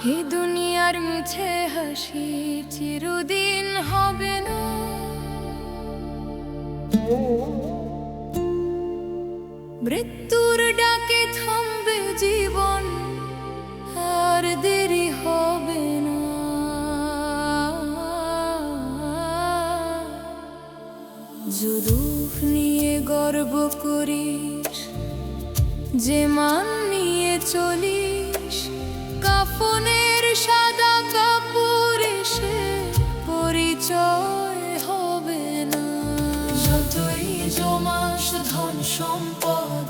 এই দুনিয়ার মিছে হাসি চিরদিন হবে না। মৃত্যুর ডাকে থামবে জীবন, আর দেরি হবে না। জুলুফ নিয়ে গর্ব করিস, যে মান নিয়ে চলিস, কাফনের সাদা কাপড় এসে পরিচয় হবে না। যতই জমাস ধন সম্পদ,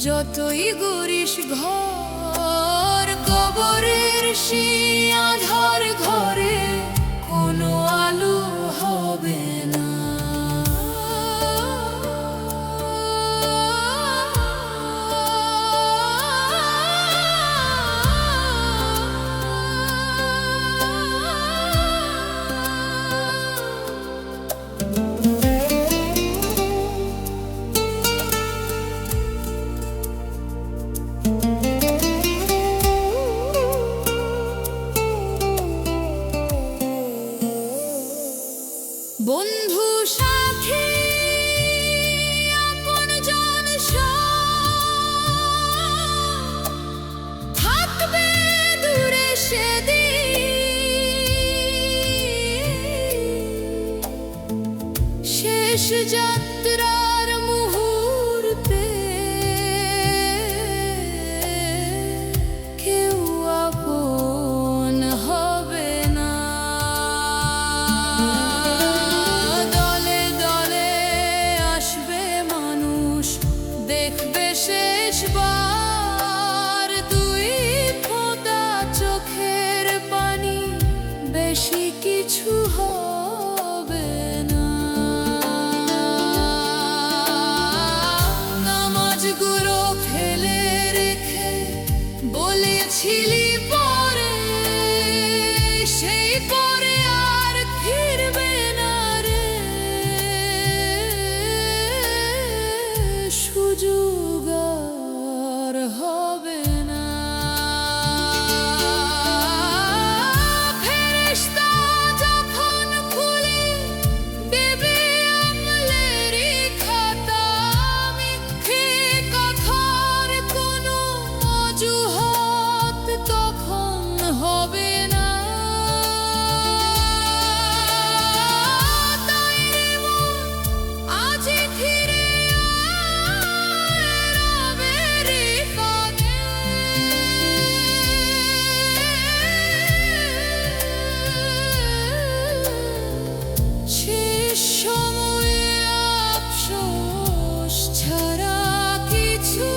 যতই গড়িস ঘর, কবরের সেই আঁধার ঘরে কোনো আলো হবে না। বন্ধু সাথী আপনজন সব থাকবে দূরে সেদিন। শেষ যাত্রার মুহূর্তে কেউ আপন হবে না। দলে দলে আসবে মানুষ, দেখবে শেষবার দুই ফোঁটা চোখের পানি, বেশি কিছু হবে না। নামাজগুলো ফেলে রেখে বলেছিলি পরে, সেই পরে আর ফিরবে না রে। সুযোগ আর হবে না। ফেরেশতা যখন খুলে দেবে আমলেরই খাতা, মিথ্যে কথার কোনো অজুহাত তখন হবে না। তাই রে মন, আজই ফিরে আয় রবেরই ফাঁদে। শেষ সময়ে আফসোস ছাড়া কিছু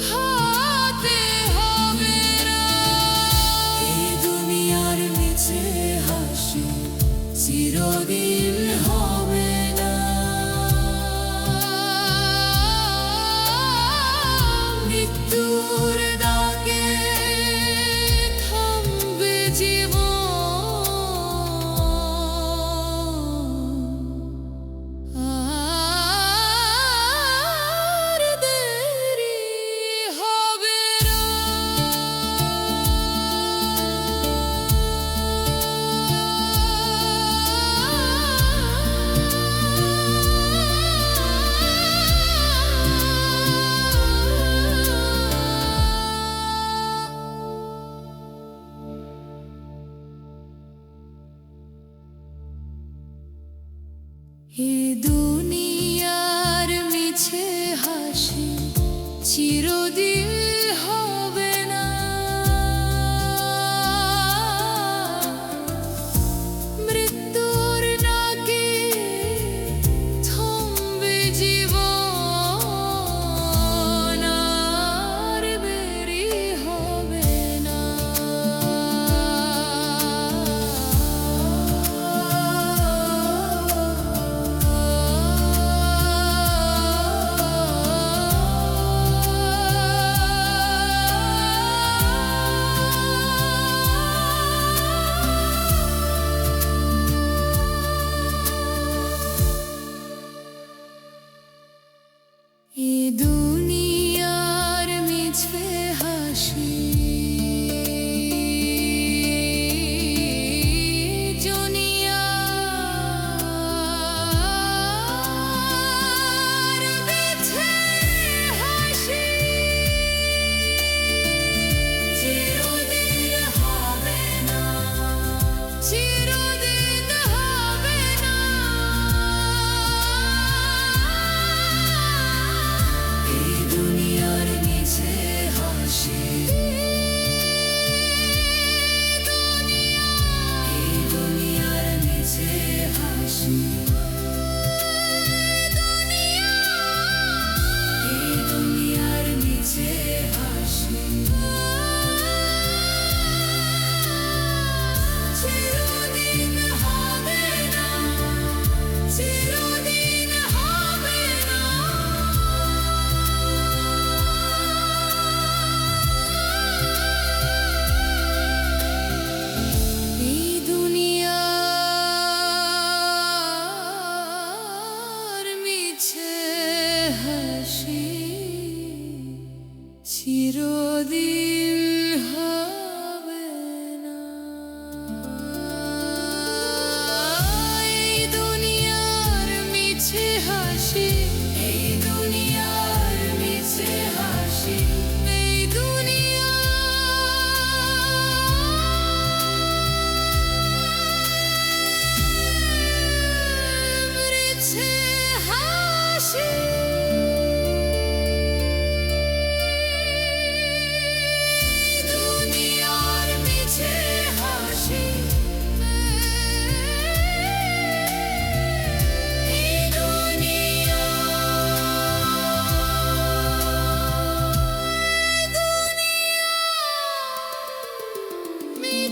হাতে হবে না। এই দুনিয়ার মিছে হাসি চিরদিন হবে না। মৃত্যুর ডাকে থামবে জীবন, আর দেরি হবে না। এ দুনিয়ার মিছে হাসি চিরদিন হবে না। মৃত্যুর ডাকে থামবে জীবন, আর দেরি হবে না।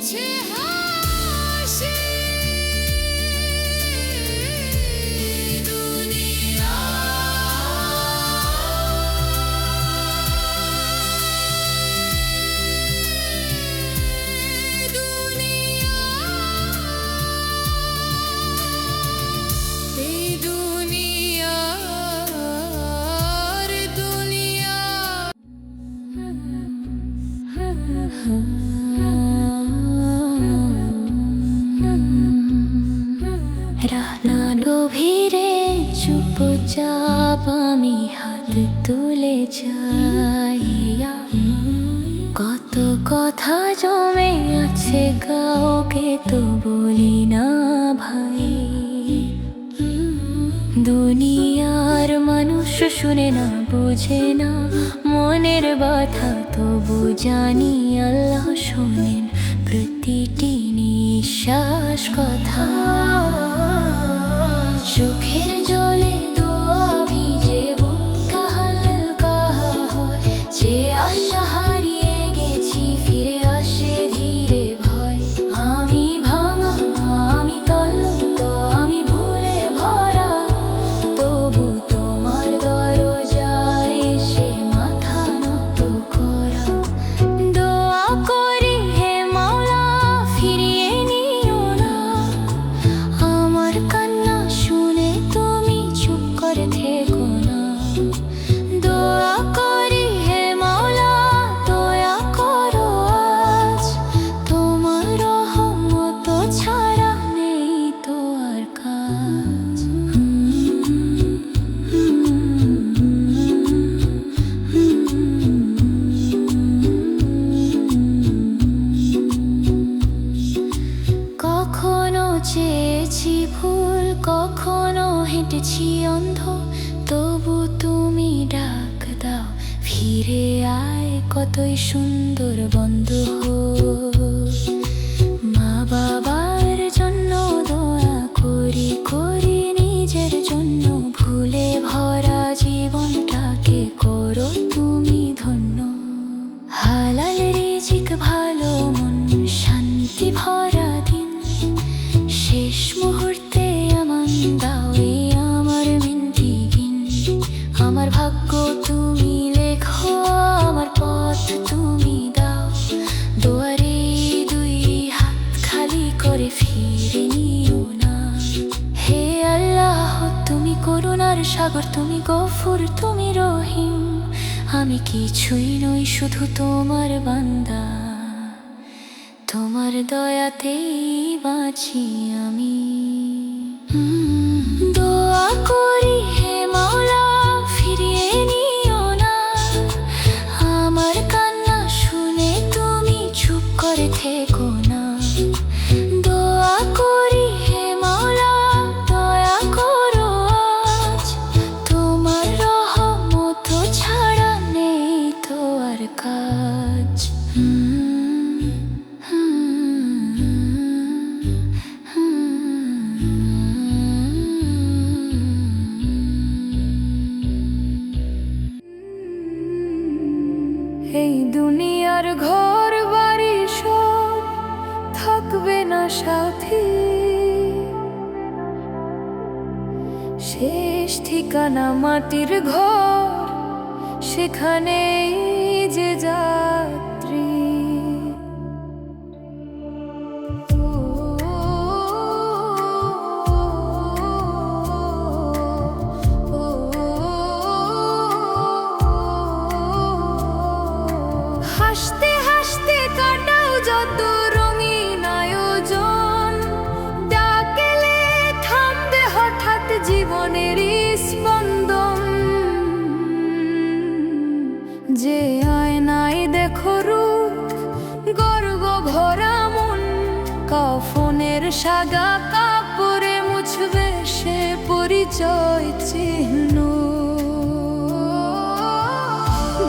মিছে হাসি দুনিয়া এই দুনিয়ার দুনিয়া রানা গভীরে চুপচাপ আমি হাত তুলে যাইয়া কত কথা জমে আছে কাউকে তো বলি না ভাই দুনিয়ার মানুষ শুনে না বোঝে না মনের ব্যথা তবু জানি আল্লাহ শোনেন প্রতিটি নিঃশ্বাস কথা চোখের জলে দোয়া ভিজে বুকটা হালকা হয় যে আশা হারিয়ে গেছি ফিরে আসে ধীরে ভয় আমি ভাঙা আমি তল্প আমি ভুলে ভরা তবু তোমার দরজায় এসে মাথা নত করা দোয়া করি হে মাওলা ফিরিয়ে নিও না আমার কান্না শুনে তুমি চুপ করে থেকো না দোয়া করি হে মাওলা দয়া করো আজ তোমার রহমত ছাড়া নেই তো আর কাজ কখনো চেয়েছি ভুল কখনো হেঁটেছি অন্ধ তবু তুমি ডাক দাও ফিরে আয় কতই সুন্দর বন্ধু মা বাবার জন্য দোয়া করি করি নিজের জন্য ভুলে ভরা জীবনটাকে করো তুমি ধন্য হালাল রিজিক ভালো মন শান্তি ভরা দিন শেষ মুহূর্তে আমান দাও এই আমার মিনতি গিন আমার ভাগ্য তুমি লেখো আমার পথ তুমি দাও দুয়ারে দুই হাত খালি করে ফিরে নিও না হে আল্লাহ তুমি করুণার সাগর তুমি গফুর তুমি রহিম আমি কিছুই নই শুধু তোমার বান্দা তোমার দয়াতেই বাঁচি আমি দোয়া করি হে মাওলা ফিরিয়ে নিও না আমার কান্না শুনে তুমি চুপ করে থেকো না দোয়া করি হে মাওলা দয়া করো আজ তোমার রহমত ছাড়া নেই তো আর কাজ এই দুনিয়ার ঘর বাড়ি সব থাকবে না সাথী শেষ ঠিকানা মাটির ঘর সেখানেই যে যাত্রী হাসতে হাসতে কাটাও যত রঙিন আয়োজন ডাকলে থামবে হঠাৎ জীবনের স্পন্দন যে আয়নায় দেখো রূপ গর্ব ভরা মন কাফনের সাগা কাপড়ে মুছবে সে পরিচয় চিহ্ন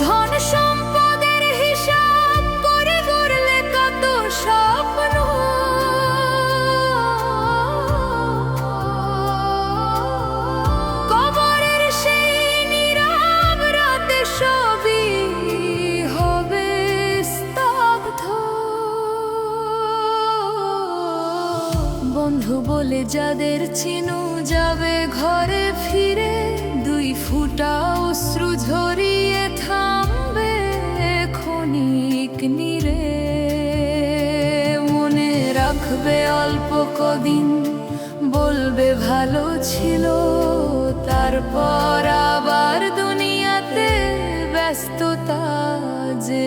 ধন সম্পদের হিসাব করে গড়লে কত স্বপ্ন কবরের সেই নীরব রাতে সবই হবে স্তব্ধ বন্ধু বলে যাদের চিনু যাবে ঘরে ফিরে, দুই ফোঁটা অশ্রু ঝরিয়ে থামবে ক্ষণিক নীরে। মনে রাখবে অল্প কদিন, বলবে ভালো ছিল, তারপর আবার দুনিয়াতে ব্যস্ততা যে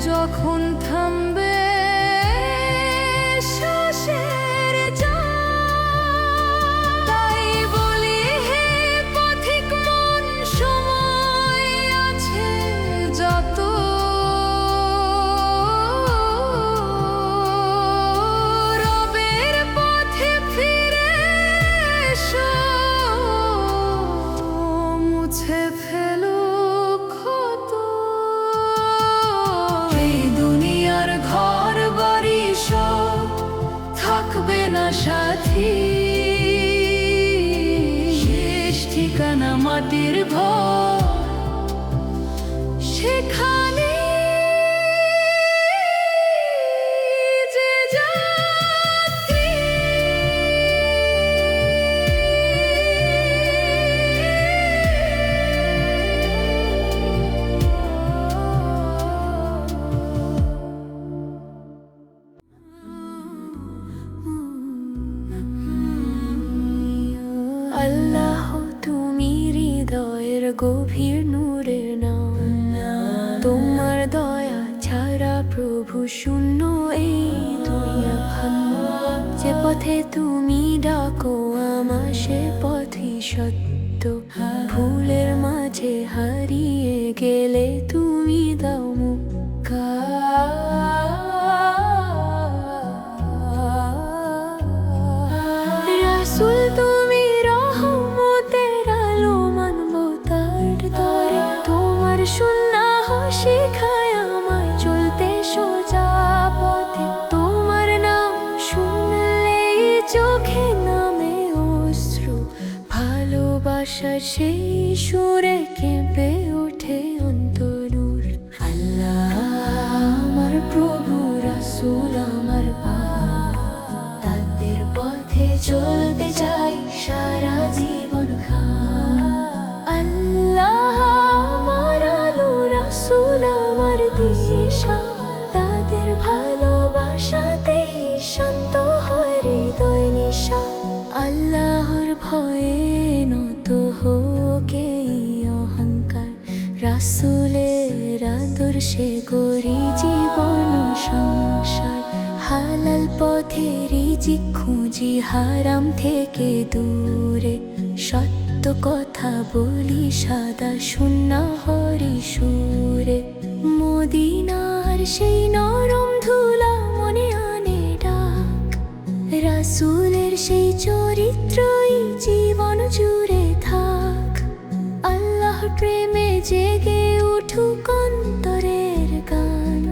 যখন থামবে শ্বাসের টান। তাই বলি হে পথিক মন, সময় আছে যত, রবের পথে ফিরে এসো, মুছে ফেলো ক্ষত। ঘর বাড়ি সব থাকবে না সাথী, শেষ ঠিকানা মাটির ঘর, সেখানে যে যাত্রী। আল্লাহ তুমি হৃদয়ের গভীর নূরের নাম, তোমার দয়া ছাড়া প্রভু শূন্য এই দুনিয়া ভান্ন। যে পথে তুমি ডাকো আমার সে পথই সত্য, ভুলের মাঝে হারিয়ে গেলে তুমি দাও মুক্কা। রাসূল তুমি রহমতের আলো, মানবতার তরে তোমার সুন্নাহ শেখায় আমায় চলতে সোজা পথে। তোমার নাম শুনলেই চোখে নামে অশ্রু, ভালোবাসার সেই সুরে কেঁপে ওঠে অন্তরুর। আল্লাহ আমার প্রভু, রাসূল আমার পাক, তাদের পথে চলতে চাই সারা জীবন আল্লাহ আমার আলো, রাসূল আমার দিশা, তাদের ভালোবাসাতেই শান্ত হয় হৃদয় নিশা। আল্লাহর ভয়ে নত হোক এই অহংকার, রাসূলের আদর্শে গড়ি জীবন সংসার। হালাল পথে রিজিক খুঁজি হারাম থেকে দূরে, সত্য কথা বলি সাদা সুন্না হরি সুরে। মদিনার সেই নরম ধুলা মনে আনে ডাক, রাসূলের সেই চরিত্রই জীবন জুড়ে থাক। আল্লাহর প্রেমে জেগে উঠুক অন্তরের গান,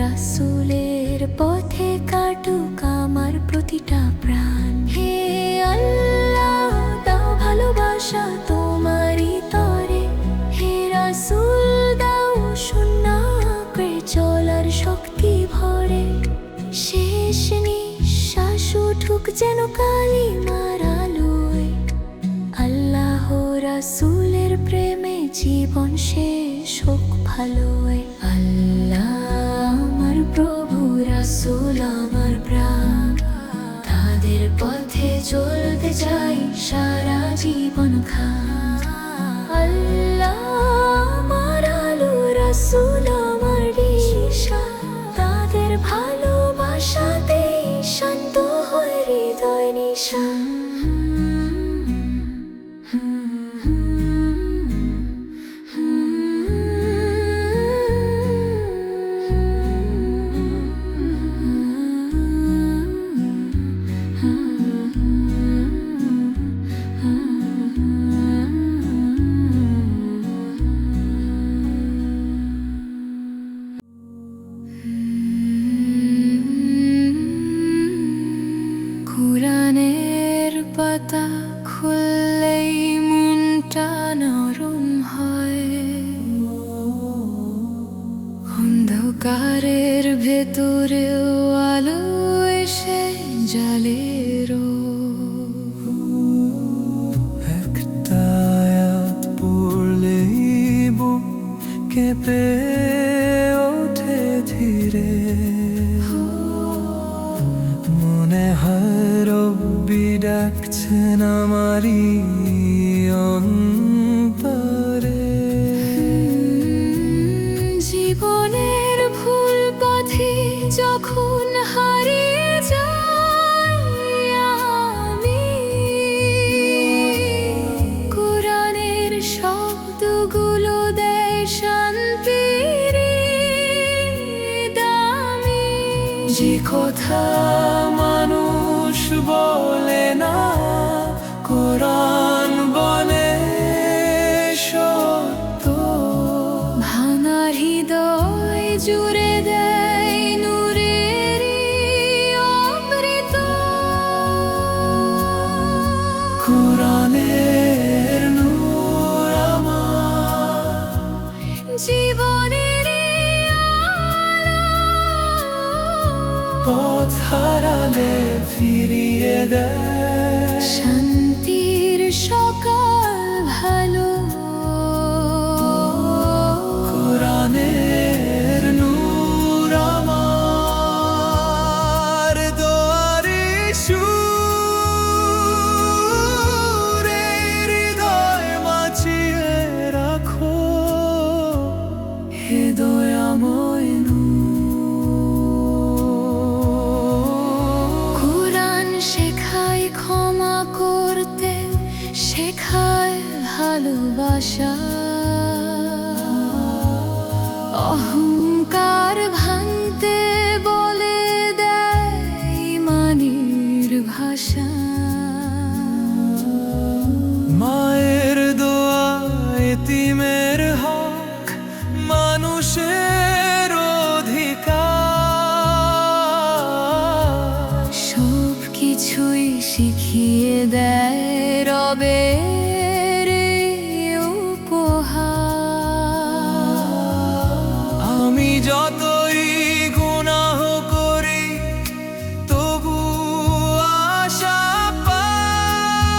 রাসূলের পথে কাটুক আমার প্রতিটা প্রাণ। হে আল্লাহ দাও ভালোবাসা তোমারই তরে, হে রাসূল দাও সুন্নাহকে চলার শক্তি ভরে। শেষ নিঃশ্বাস উঠুক যেন কালিমার আলোয়, আল্লাহ রাসূলের প্রেমে জীবন শেষ হোক ভালোয়। আল্লাহ আমার প্রভু, রাসূল আমার প্রাণ, তাদের পথে চলতে চাই সারা জীবন আল্লাহ আমার আলো, রাসূল আমার দিশা, তাদের ভালোবাসাতেই শান্ত হয় হৃদয় নিশা। কোরআনের পাতা খুললেই মনটা নরম হয়, অন্ধকারের ভেতরেও আলো এসে জ্বালের। একটা আয়াত পড়লেই বুক কেঁপে ওঠে ধীরে, মনে হয় রব্বি ডাকছেন আমারই অন্তরে। জীবনের ভুল পথে যখন হারিয়ে যাই আমি, কোরআনের শব্দগুলো দেয় শান্তির দামি। যে কথা মানুষ বলে না, কোরআন বলে সত্য। ভাঙা হৃদয় জুড়ে দেয় নূরের অমৃত। কোরআনের নূর আমার জীবনের আলো, পথ হারালে ফিরিয়ে দেয় শান্তির সকাল ভালো। কোরআনের নূর আমার দোয়ারে সুরে হৃদয় মাছিয়ে রাখো, হে দয়াময় কোরআন শেখায় ক্ষমা করতে, শেখায় ভালোবাসা, অহংকার ভাঙতে বলে দেয় ইমানের ভাষা। মায়ের দোয়া এতিমের হক, মানুষের অধিকার। সব কিছুই শিখিয়ে দেয় রবের উপহার। আমি যতই গুনাহ করি তবু আশা পাই,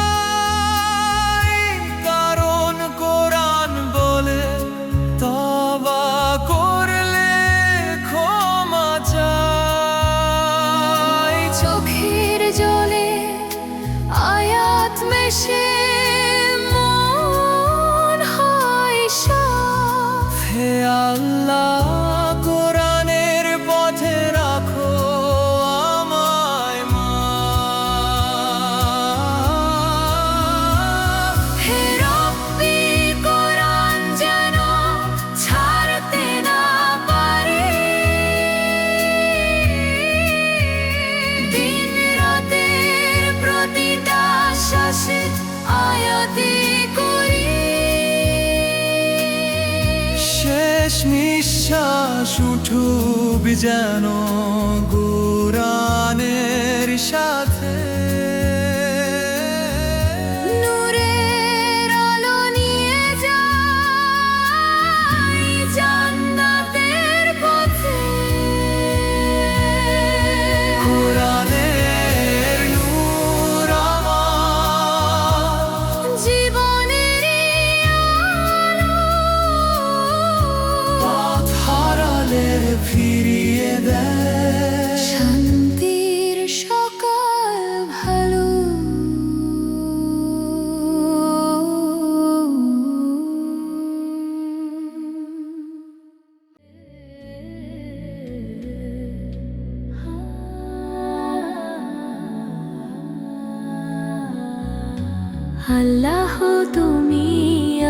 কারণ কোরআন বলে তওবা করলে ক্ষমা চাই। চোখের জলে আয়াত মেশে মন হয় সাফ। হে আল্লাহ কোরআনের পথে রাখো আমায় মাফ। হে রব্বি কোরআন যেন ছাড়তে না পারি, দিন রাতের প্রতিটা শ্বাসে আয়াতি করি। শেষ নিঃশ্বাস উঠুক যেন কোরআনের সাথে, নূরের আলো নিয়ে যাই জান্নাতের পথে। কোরআনের নূর আমার জীবনের আলো, পথ হারালে ফিরিয়ে দেয় শান্তির সকাল আল্লাহ তুমি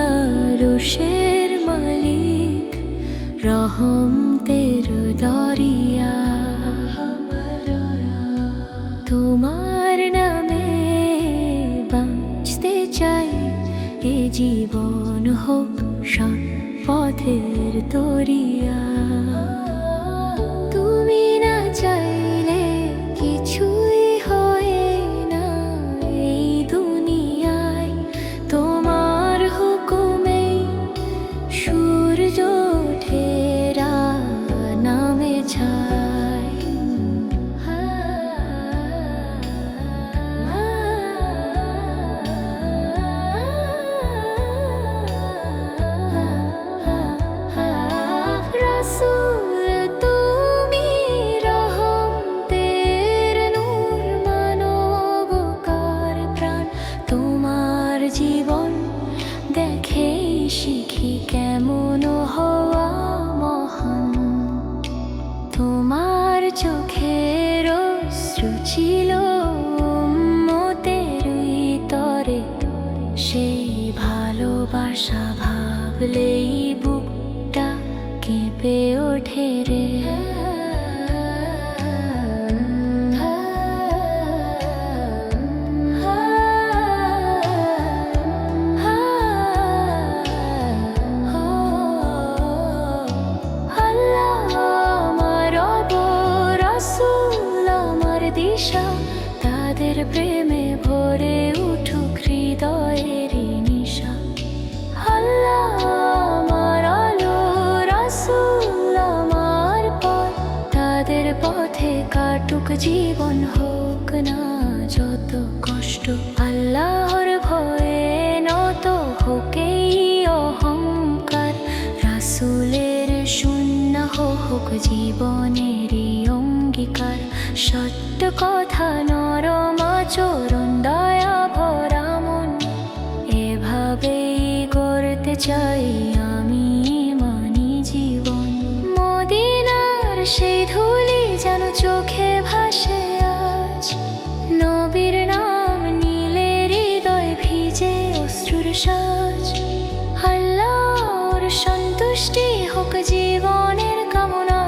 আরশের মালিক, রহমতের দরিয়া। তোমার নামে বাঁচতে চাই, এ জীবন হোক সৎ পথের তরিয়া। তুমি না চাইলে কিছুই হয় না এই দুনিয়ায়, তোমার হুকুমে সূর্য ওঠে নামে ছাই। রাসূল তুমি রহমতের নূর, মানবকার প্রাণ তোমার জীবন দেখে শিখি কেমন হওয়া মহান। তোমার চোখের অশ্রু ছিল উম্মতের তরে, সেই ভালোবাসা ভাবলেই বুকটা কেঁপে ওঠে রে। দিশা তাদের প্রেমে ভরে উঠুক হৃদয়ের নিশা। আল্লাহ আমার আলো, রাসূল আমার পথ, তাদের পথে কাটুক জীবন, হোক না যত কষ্ট। আল্লাহর ভয়ে নত হোক এই অহংকার, রাসূলের সুন্নাহ হোক জীবনেরই অঙ্গীকার। সত্য কথা নরম আচরণ, দয়া ভরা মন, এভাবেই করতে চাই আমি মানি জীবন। মদিনার সেই ধুলি যেন চোখে ভাসে আজ, নবীর নাম নিলে হৃদয় ভিজে অশ্রুর সাজ। আল্লাহর সন্তুষ্টি হোক জীবনের কামনা,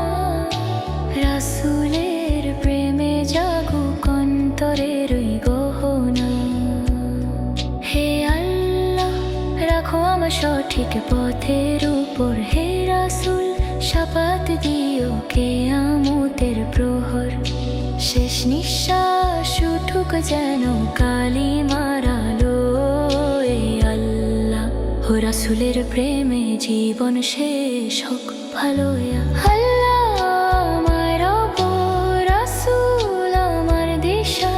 রাসূলের প্রেমে জাগুক অন্তরের ওই গহনা। হে আল্লাহ রাখো আমার সঠিক পথের উপর, হে রাসূল শাফাত দিও কিয়ামতের প্রহর। শেষ নিঃশ্বাস উঠুক যেন কালিমার আলোয়। আল্লাহ ও রাসূলের প্রেমে জীবন শেষ হোক ভালোয়া। আল্লাহ আমার অপর, রাসূল আমার দিশা,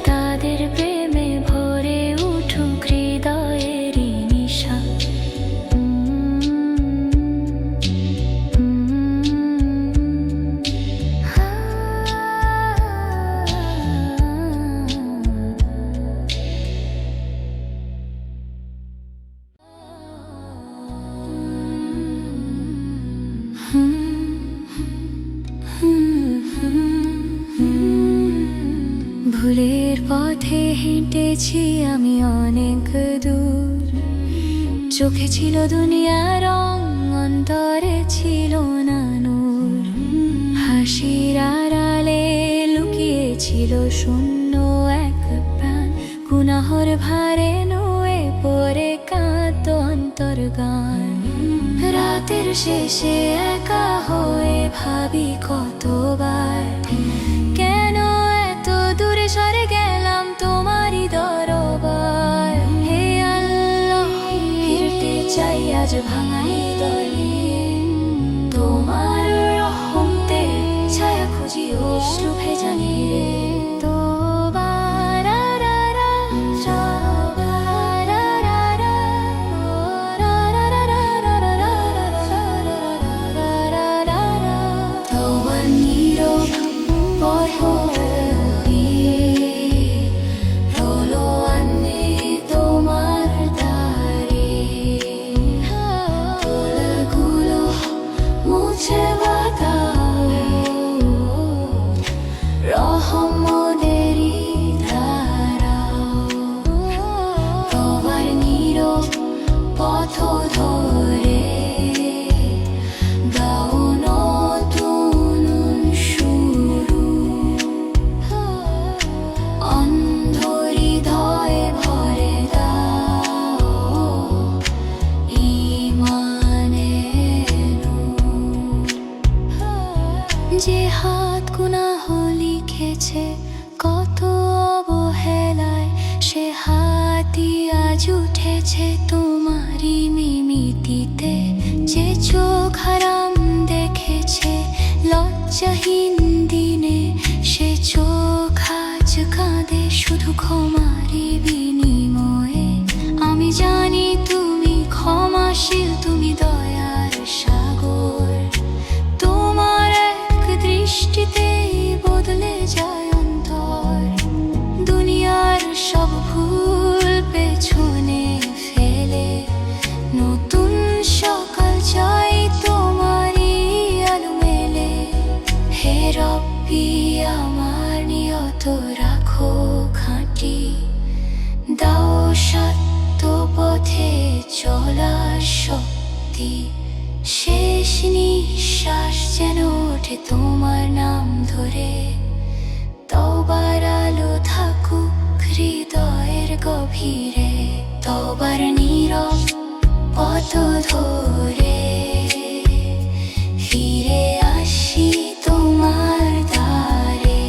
তাদের প্রেমে ভরে উঠুক হৃদয়ের নিশা। ভুলের পথে হেঁটেছি আমি অনেক দূর, চোখে ছিল দুনিয়ার রং, অন্তরে ছিল না নূর। হাসির আড়ালে লুকিয়েছিল শূন্য এক প্রাণ, গুনাহর ভারে নুয়ে পড়ে কাঁদত অন্তর গান। রাতের শেষে একা হয়ে ভাবি কতবার, কেন এত দূরে সরে গেলাম তোমারই দরবার। হে আল্লাহ ফিরতে চাই আজ ভাঙাই দলে, তোমার রহমতে ছায়া খুঁজি অশ্রু ভেজা নীরে। তোমার আজ উঠেছে তোমারই মিমিতিতে, যে চোখ হারাম দেখেছে লজ্জাহীন দিনে, সে চোখ আজ কাঁদে শুধু ক্ষমারই বিনিময়ে। আমি জানি তুমি ক্ষমাশীল, তুমি দয়ার সাগর, তোমার এক দৃষ্টিতেই বদলে যায় অন্তর। দুনিয়ার সব ভুল পেছনে ফেলে নতুন সকাল চাই তোমারই আলো মেলে। হে রব্বি আমার নিয়ত রাখো খাঁটি, দাও সত্য পথে চলার শক্তি। শেষ নিঃশ্বাস যেন ওঠে তোমার নাম ধরে, তওবার আলো থাকুক হৃদয়ের গভীরে। তওবার নীরব পথ ধরে ফিরে আসি তোমার দ্বারে।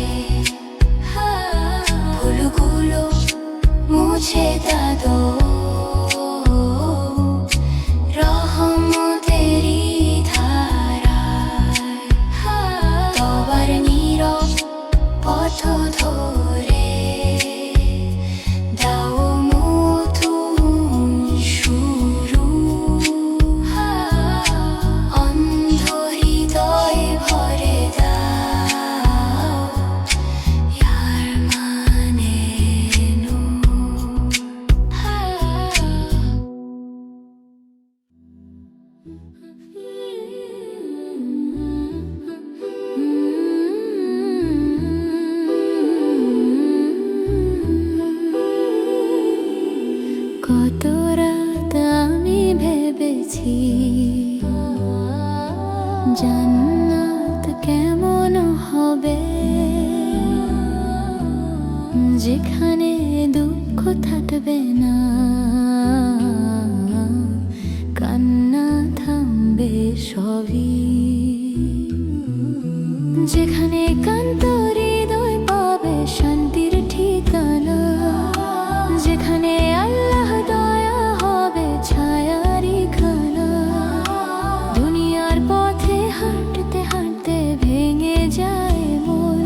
ভুলগুলো মুছে দাও রহমতেরই ধারায়। তওবার নীরব পথ ধরে দাও নতুন শুরু। অন্ধ হৃদয় ভরে দাও ইয়ার মানে নূর। কত রাত আমি ভেবেছি জান্নাত কেমন হবে, যেখানে দুঃখ থাকবে না, কান্না থামবে সবই। যেখানে কান্ত হৃদয় পাবে শান্তির ঠিকানা, যেখানে আল্লাহ দয়া হবে ছায়ারি খানা। দুনিয়ার পথে হাঁটতে হাঁটতে ভেঙে যায় মন,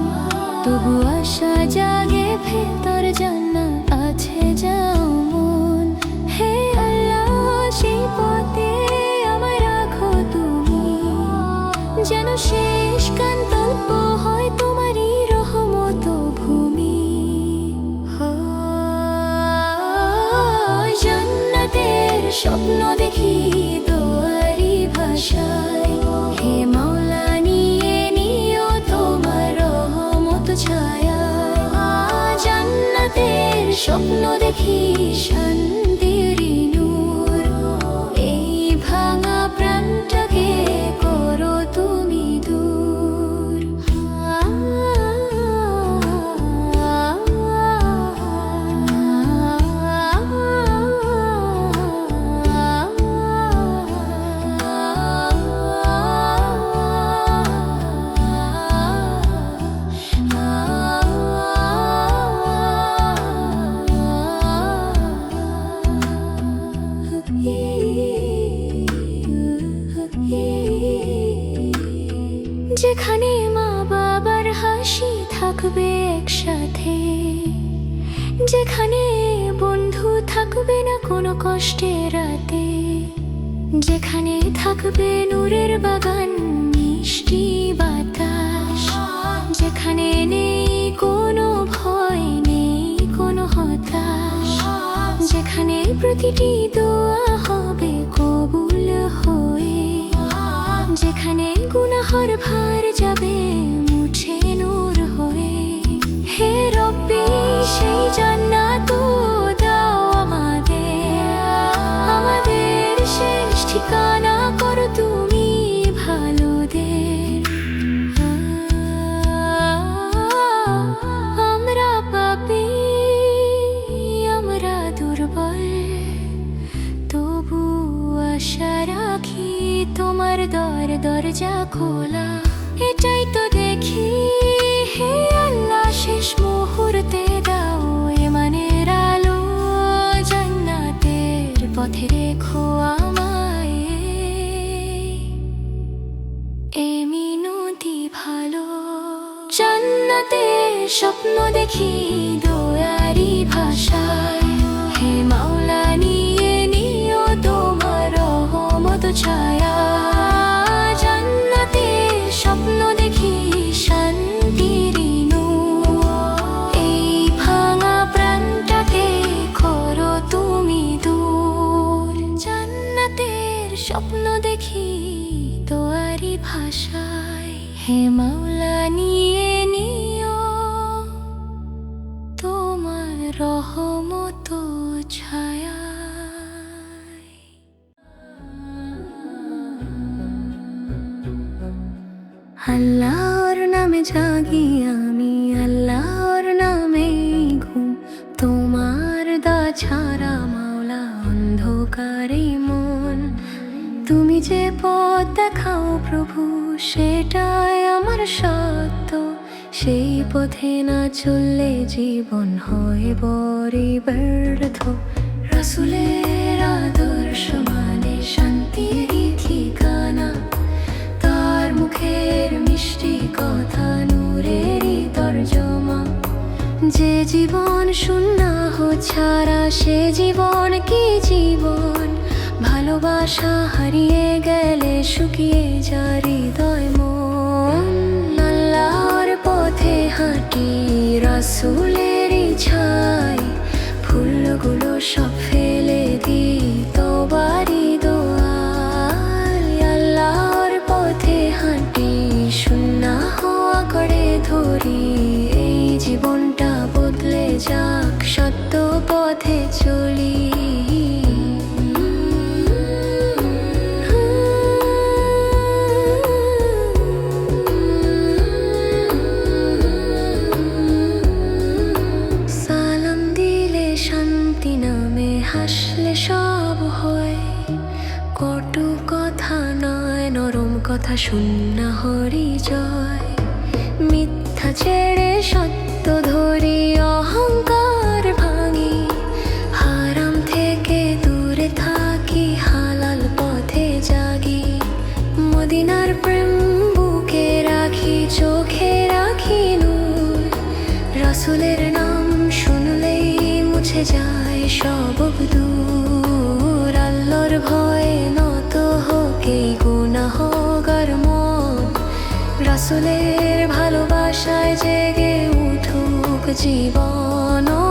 তবু আশা জাগে ভেতর জান্নাত আছে যাও মন। হে আল্লাহ সেই পথে আমায় রাখো তুমি, যেন শেষ গন্তব্য হয় তোমারই রহমত ভূমি। জান্নাতের স্বপ্ন দেখি দোয়ারি ভাষায়, হে মাওলা নিয়ে নিও তোমার রহমত ছায়া। জান্নাতের স্বপ্ন দেখি শান্তির নূর, এই ভাঙা প্রাণটাকে করো তুমি দূর। যেখানে মা বাবার হাসি থাকবে একসাথে, যেখানে বন্ধু থাকবে না কোনো কষ্টের রাতে, যেখানে থাকবে নূরের বাগান মিষ্টি বাতাস, যেখানে নেই কোনো ভয় নেই কোনো হতাশ, যেখানে প্রতিটি দোয়া হবে কবুল হয়ে, যেখানে গুনাহর ভার যাবে মুছে নূর হয়ে। হে রব্বি সেই জান্নাত দাও আমাদের শেষ ঠিকানা করো তুমি ভালোদের। আমরা পাপী, আমরা দুর্বল, তবু আশা রাখি তোমার দরজা খোলা। এটাই তো দেখি হে আল্লাহ শেষ মুহূর্তে দাও ইমানের আলো জান্নাত দেখি দয়ারি ভাষায়। হে মাওলা নিয়ে নিও তোমার রহমত ছায়া। জান্নাতে স্বপ্ন দেখি শান্তির নূর। এই ভাঙা প্রাণটাকে করো তুমি দূর। জান্নাতের স্বপ্ন দেখি দয়ারি ভাষায়। হে মাওলা নিয়ে নিও তোমার রহমত ছায়া। আল্লাহর নামে জাগি আমি, আল্লাহর নামে ঘুম। তোমার দা ছাড়া মাওলা অন্ধকারে মন। তুমি যে পথ দেখাও প্রভু, সেটাই আমার সত্য। সেই পথে না চললে জীবন হয় বড়ই ব্যর্থ। রাসূলের আদর্শ মানে শান্তির ঠিকানা। তার মুখের মিষ্টি কথা নূরেরই তর্জমা। যে জীবন শূন্য ছাড়া সে জীবন কি জীবন। ভালোবাসা হারিয়ে গেলে শুকিয়ে যায় হৃদয় মন। আল্লাহর পথে হাঁটি রাসূলেরই ছাই। ফুলগুলো সব ফেলে দিই তওবারই দোয়ায়। আল্লাহর পথে হাঁটি সুন্নাহ করে ধরি। এই জীবনটা বদলে যাক, সত্য পথে চলি। সালাম দিলে শান্তি নামে, হাসলে সব হয়। কটু কথা নয়, নরম কথা শূন্য হরিজয়। মিথ্যা ছেড়ে সত্য ধরি, অহংকার ভাঙি। হারাম থেকে দূরে থাকি, হালাল পথে জাগি। মদিনার প্রেম বুকে রাখি, চোখে রাখি নূর। রাসূলের নাম শুনলেই মুছে যায় সব দূর। আল্লাহর ভয়ে নত হোক এই গুনাহগার মন। রাসূলের ভালোবাসায় জেগে উঠুক জীবন।